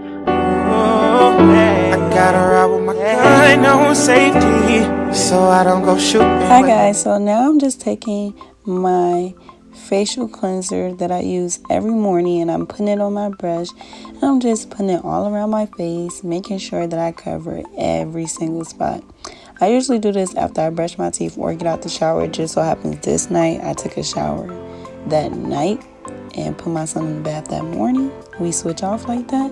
I gotta ride with my gun on safety, so I don't go shooting. Hi guys, so now I'm just taking my facial cleanser that I use every morning and I'm putting it on my brush and I'm just putting it all around my face, making sure that I cover every single spot. I usually do this after I brush my teeth or get out the shower. It just so happens this night I took a shower that night and put my son in the bath that morning. We switch off like that.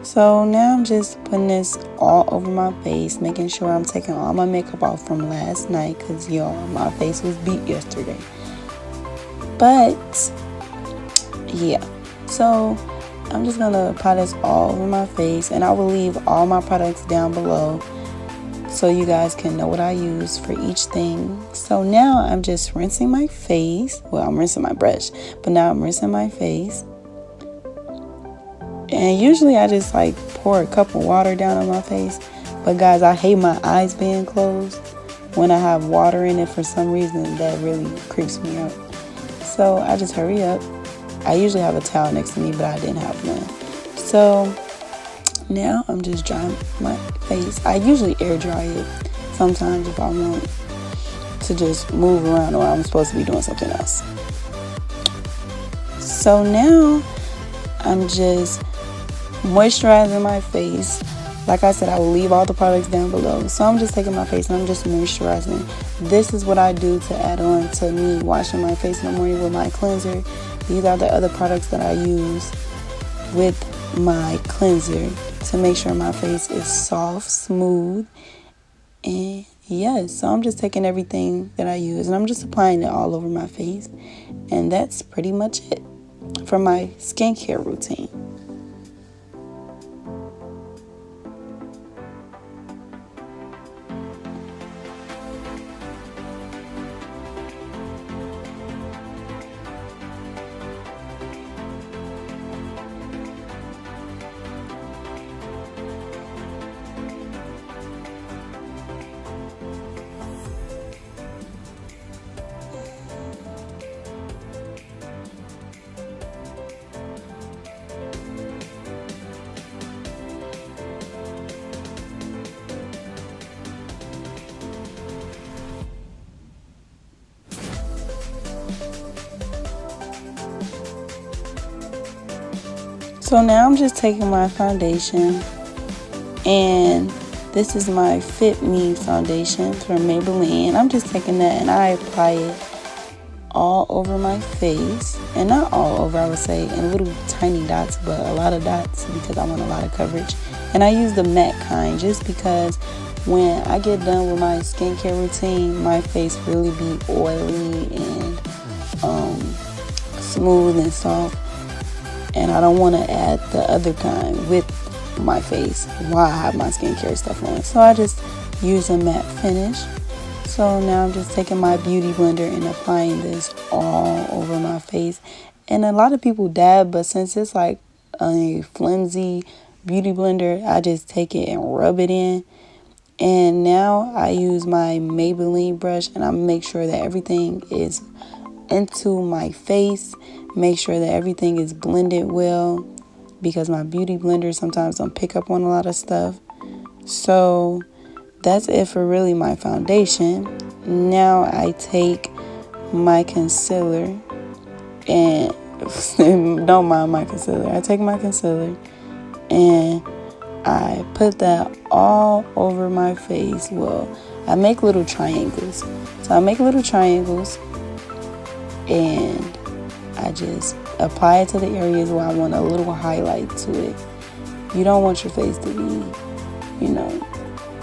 So now I'm just putting this all over my face, making sure I'm taking all my makeup off from last night because, y'all, my face was beat yesterday. But, yeah. So I'm just going to apply this all over my face, and I will leave all my products down below so you guys can know what I use for each thing. So now I'm just rinsing my face. Well, I'm rinsing my brush, but now I'm rinsing my face. And usually I just like pour a cup of water down on my face. But guys, I hate my eyes being closed. When I have water in it for some reason, that really creeps me out. So I just hurry up. I usually have a towel next to me, but I didn't have one. So now I'm just drying my face. I usually air dry it sometimes if I want to just move around or I'm supposed to be doing something else. So now I'm just moisturizing my face. Like I said, I will leave all the products down below. So I'm just taking my face and I'm just moisturizing. This is what I do to add on to me washing my face in the morning with my cleanser. These are the other products that I use with my cleanser to make sure my face is soft, smooth, and yes. So I'm just taking everything that I use and I'm just applying it all over my face. And that's pretty much it for my skincare routine. So now I'm just taking my foundation, and this is my Fit Me foundation from Maybelline. I'm just taking that and I apply it all over my face, and not all over, I would say, in little tiny dots, but a lot of dots because I want a lot of coverage. And I use the matte kind just because when I get done with my skincare routine, my face really be oily and smooth and soft. And I don't want to add the other kind with my face while I have my skincare stuff on. So I just use a matte finish. So now I'm just taking my beauty blender and applying this all over my face. And a lot of people dab, but since it's like a flimsy beauty blender, I just take it and rub it in. And now I use my Maybelline brush and I make sure that everything is into my face. Make sure that everything is blended well because my beauty blender sometimes don't pick up on a lot of stuff. So that's it for really my foundation. Now I take my concealer and don't mind my concealer. I take my concealer and I put that all over my face. Well, I make little triangles. So I make little triangles and I just apply it to the areas where I want a little highlight to it. You don't want your face to be,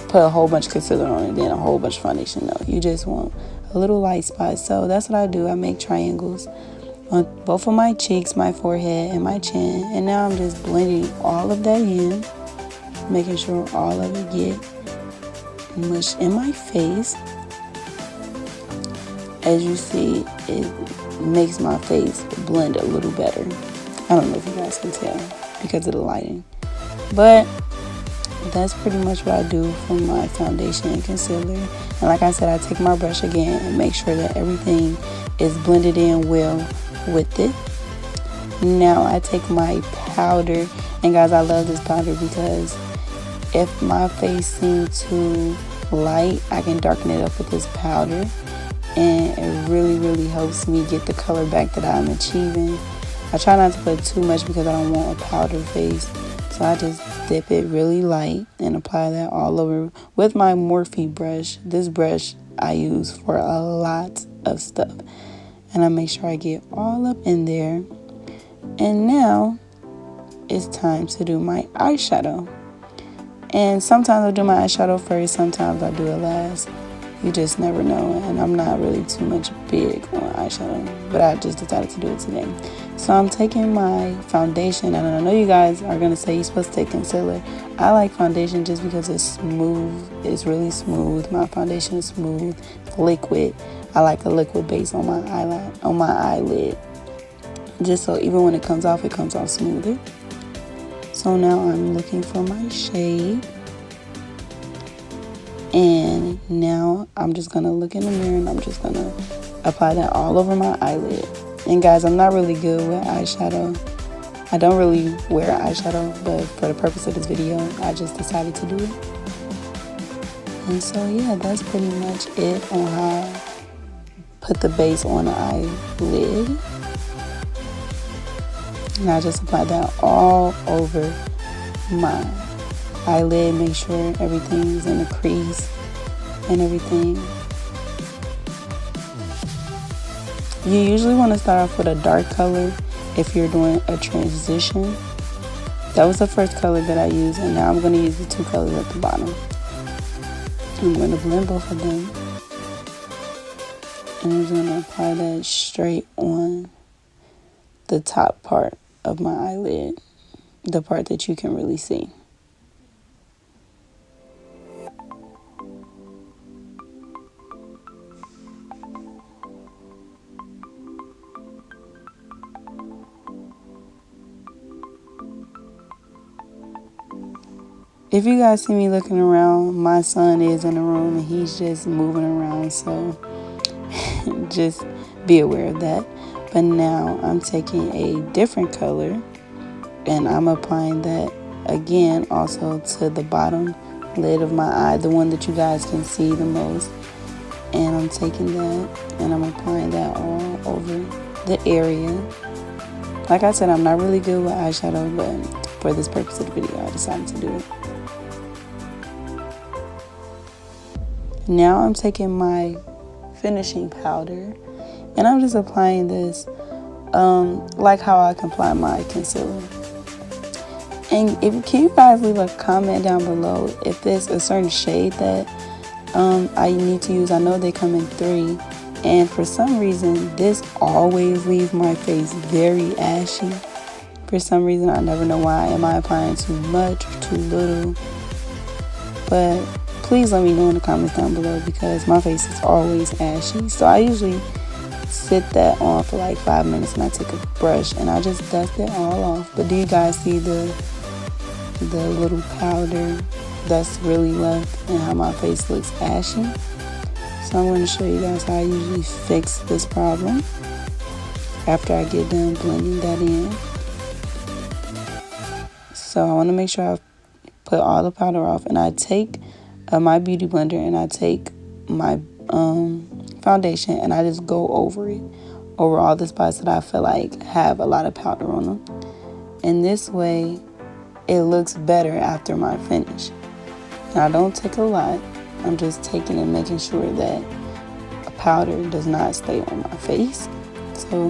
put a whole bunch of concealer on it, then a whole bunch of foundation. No, you just want a little light spot. So that's what I do. I make triangles on both of my cheeks, my forehead, and my chin. And now I'm just blending all of that in, making sure all of it get mushed in my face. As you see, it makes my face blend a little better. I don't know if you guys can tell because of the lighting. But that's pretty much what I do for my foundation and concealer. And like I said, I take my brush again and make sure that everything is blended in well with it. Now I take my powder And guys, I love this powder because if my face seems too light, I can darken it up with this powder. And it really helps me get the color back that I'm achieving. I try not to put too much because I don't want a powder face. So I just dip it really light and apply that all over with my Morphe brush. This brush I use for a lot of stuff. And I make sure I get all up in there. And now it's time to do my eyeshadow. And sometimes I'll do my eyeshadow first, sometimes I'll do it last. You just never know, and I'm not really too much big on eyeshadow, but I just decided to do it today. So I'm taking my foundation, and I know you guys are going to say you're supposed to take concealer. I like foundation just because it's smooth. It's really smooth. My foundation is smooth, liquid. I like a liquid base on my eyelid, just so even when it comes off smoother. So now I'm looking for my shade. And now I'm just going to look in the mirror and I'm just going to apply that all over my eyelid. And guys, I'm not really good with eyeshadow. I don't really wear eyeshadow, but for the purpose of this video, I just decided to do it. And so yeah, that's pretty much it on how I put the base on the eyelid. And I just apply that all over my eyelid, make sure everything's in the crease and everything. You usually want to start off with a dark color if you're doing a transition. That was the first color that I used, and now I'm going to use the two colors at the bottom. I'm going to blend both of them, and I'm just going to apply that straight on the top part of my eyelid, the part that you can really see. If you guys see me looking around, my son is in the room and he's just moving around, so just be aware of that. But now I'm taking a different color and I'm applying that again also to the bottom lid of my eye, the one that you guys can see the most. And I'm taking that and I'm applying that all over the area. Like I said, I'm not really good with eyeshadow, but for this purpose of the video, I decided to do it. Now I'm taking my finishing powder and I'm just applying this like how I can apply my concealer. And can you guys leave a comment down below if there's a certain shade that I need to use? I know they come in 3, and for some reason this always leaves my face very ashy. For some reason, I never know why. Am I applying too much or too little? But please let me know in the comments down below because my face is always ashy. So I usually sit that on for like 5 minutes and I take a brush and I just dust it all off. But do you guys see the little powder that's really left and how my face looks ashy? So I'm going to show you guys how I usually fix this problem after I get done blending that in. So I want to make sure I put all the powder off, and I take my beauty blender and I take my foundation and I just go over it, over all the spots that I feel like have a lot of powder on them. And this way it looks better after my finish. And I don't take a lot. I'm just taking and making sure that a powder does not stay on my face. So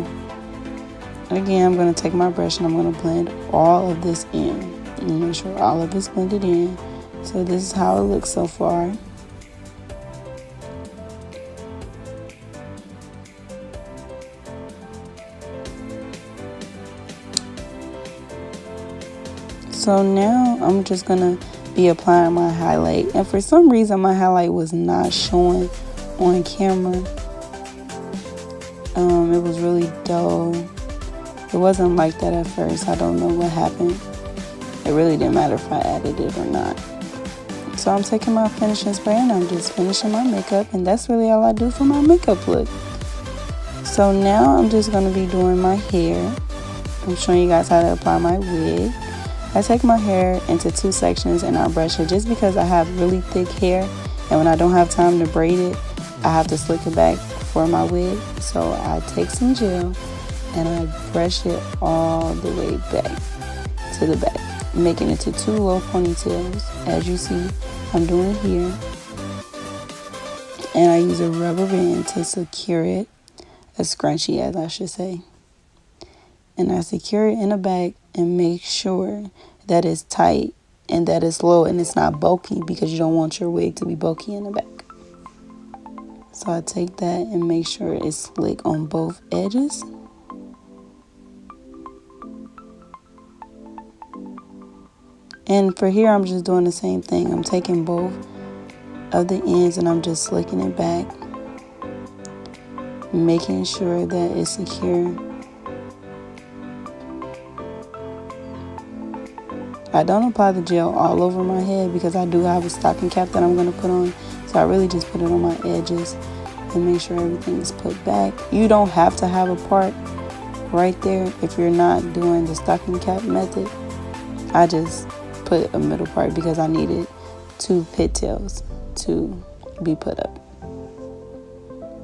again, I'm going to take my brush and I'm going to blend all of this in and make sure all of it's blended in. So this is how it looks so far. So now I'm just gonna be applying my highlight, and for some reason my highlight was not showing on camera. It was really dull. It wasn't like that at first. I don't know what happened. It really didn't matter if I added it or not. So I'm taking my finishing spray and I'm just finishing my makeup, and that's really all I do for my makeup look. So now I'm just going to be doing my hair. I'm showing you guys how to apply my wig. I take my hair into 2 sections and I brush it just because I have really thick hair, and when I don't have time to braid it, I have to slick it back for my wig. So I take some gel and I brush it all the way back to the back, making it to 2 low ponytails, as you see I'm doing here. And I use a rubber band to secure it, a scrunchie as I should say. And I secure it in the back and make sure that it's tight and that it's low and it's not bulky, because you don't want your wig to be bulky in the back. So I take that and make sure it's slick on both edges. And for here, I'm just doing the same thing. I'm taking both of the ends and I'm just slicking it back, making sure that it's secure. I don't apply the gel all over my head because I do have a stocking cap that I'm going to put on. So I really just put it on my edges and make sure everything is put back. You don't have to have a part right there if you're not doing the stocking cap method. I just put a middle part because I needed 2 pigtails to be put up.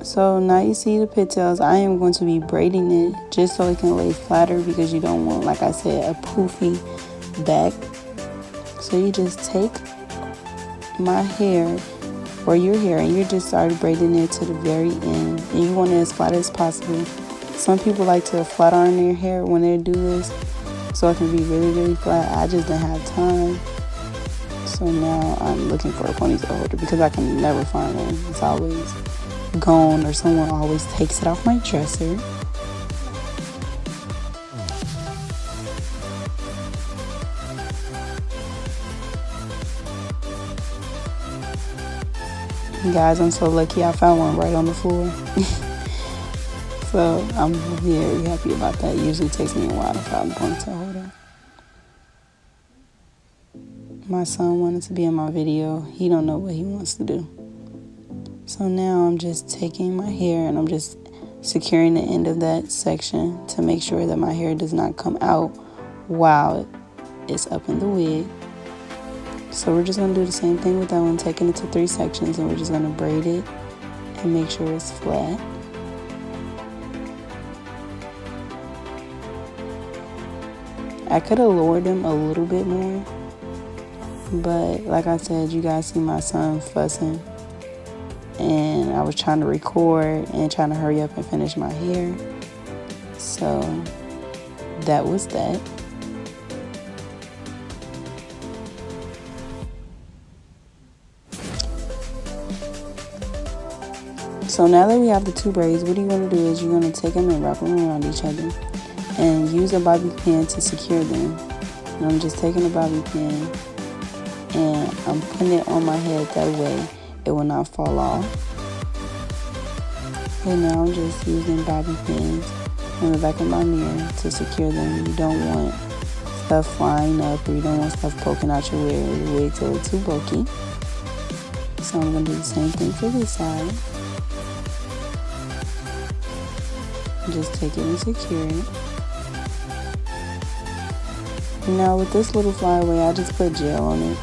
So now you see the pigtails. I am going to be braiding it just so it can lay flatter, because you don't want, like I said, a poofy back. So you just take my hair or your hair and you just start braiding it to the very end, and you want it as flat as possible. Some people like to flat iron their hair when they do this so it can be really flat. I just didn't have time, so now I'm looking for a ponytail holder because I can never find one. It's always gone or someone always takes it off my dresser. Guys, I'm so lucky I found one right on the floor. So I'm very happy about that. It usually takes me a while to find a ponytail holder. My son wanted to be in my video. He don't know what he wants to do. So now I'm just taking my hair and I'm just securing the end of that section to make sure that my hair does not come out while it's up in the wig. So we're just going to do the same thing with that one, taking it to 3 sections, and we're just going to braid it and make sure it's flat. I could have lowered them a little bit more, but like I said, you guys see my son fussing, and I was trying to record and trying to hurry up and finish my hair. So that was that. So now that we have the 2 braids, what you're going to do is you're going to take them and wrap them around each other and use a bobby pin to secure them. And I'm just taking a bobby pin and I'm putting it on my head, that way it will not fall off. And now I'm just using bobby pins on the back of my mirror to secure them. You don't want stuff flying up, or you don't want stuff poking out your wig, or your wig to look too bulky. So I'm going to do the same thing for this side. Just take it and secure it. Now with this little flyaway, I just put gel on it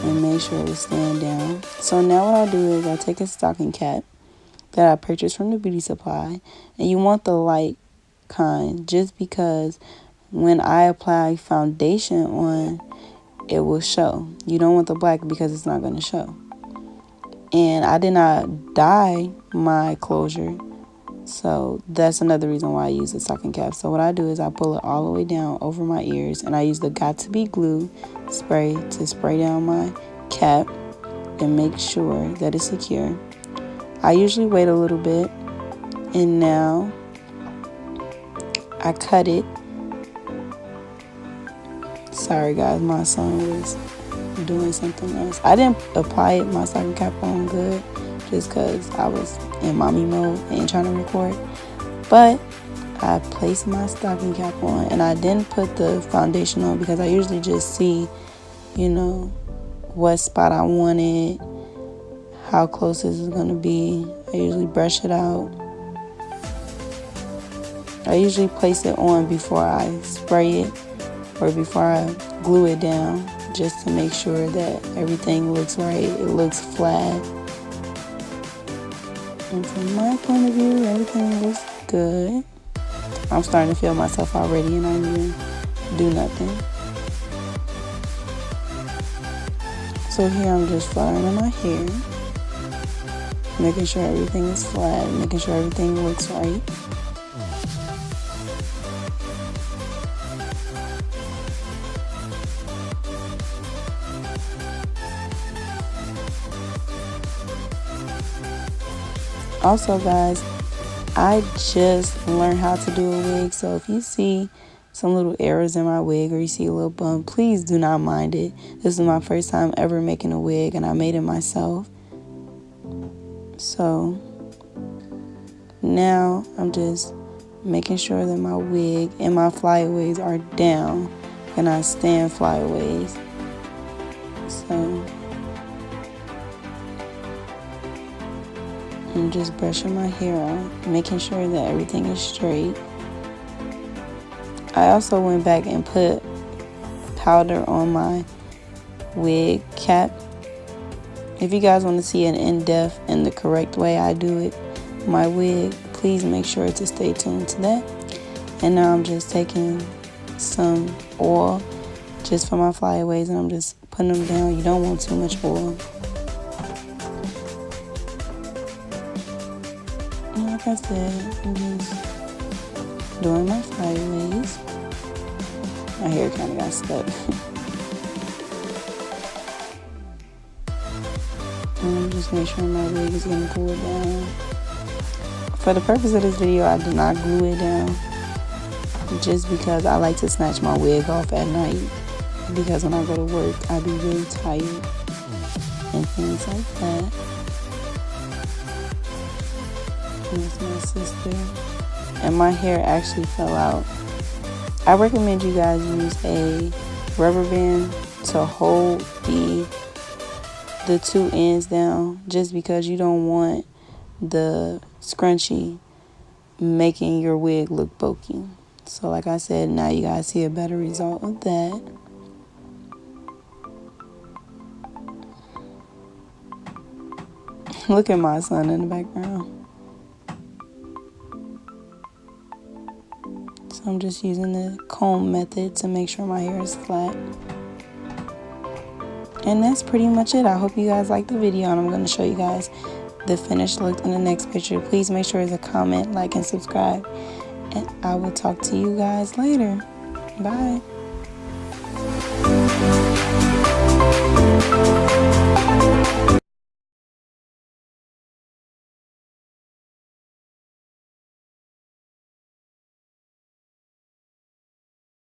and make sure it was staying down. So now what I do is I take a stocking cap that I purchased from the beauty supply, and you want the light kind, just because when I apply foundation on, it will show. You don't want the black because it's not going to show. And I did not dye my closure, so that's another reason why I use the stocking cap. So what I do is I pull it all the way down over my ears, and I use the Got To Be glue spray to spray down my cap and make sure that it's secure. I usually wait a little bit, and now I cut it. Sorry guys, my son was doing something else. I didn't apply it, my stocking cap on good, just because I was in mommy mode and trying to record. But I placed my stocking cap on, and I didn't put the foundation on because I usually just see, you know, what spot I wanted, how close this is going to be. I usually brush it out. I usually place it on before I spray it or before I glue it down, just to make sure that everything looks right, it looks flat. And from my point of view, everything looks good. I'm starting to feel myself already and I didn't even do nothing. So here I'm just flattering my hair, making sure everything is flat, making sure everything looks right. Also guys, I just learned how to do a wig, so if you see some little errors in my wig or you see a little bump, please do not mind it. This is my first time ever making a wig and I made it myself. So now I'm just making sure that my wig and my flyaways are down and I stand flyaways. So I'm just brushing my hair out, making sure that everything is straight. I also went back and put powder on my wig cap. If you guys want to see an in-depth and the correct way I do it, my wig, please make sure to stay tuned to that. And now I'm just taking some oil just for my flyaways and I'm just putting them down. You don't want too much oil. And like I said, I'm just doing my flyaways. My hair kind of got stuck. And I'm just making sure my wig is getting pulled down. For the purpose of this video, I did not glue it down. Just because I like to snatch my wig off at night. Because when I go to work, I be really tired. And things like that. That's my sister. And my hair actually fell out. I recommend you guys use a rubber band to hold the two ends down, just because you don't want the scrunchie making your wig look bulky. So like I said, now you guys see a better result of that. Look at my son in the background. So I'm just using the comb method to make sure my hair is flat. And that's pretty much it. I hope you guys liked the video, and I'm going to show you guys the finished look in the next picture. Please make sure to comment, like, and subscribe. And I will talk to you guys later. Bye.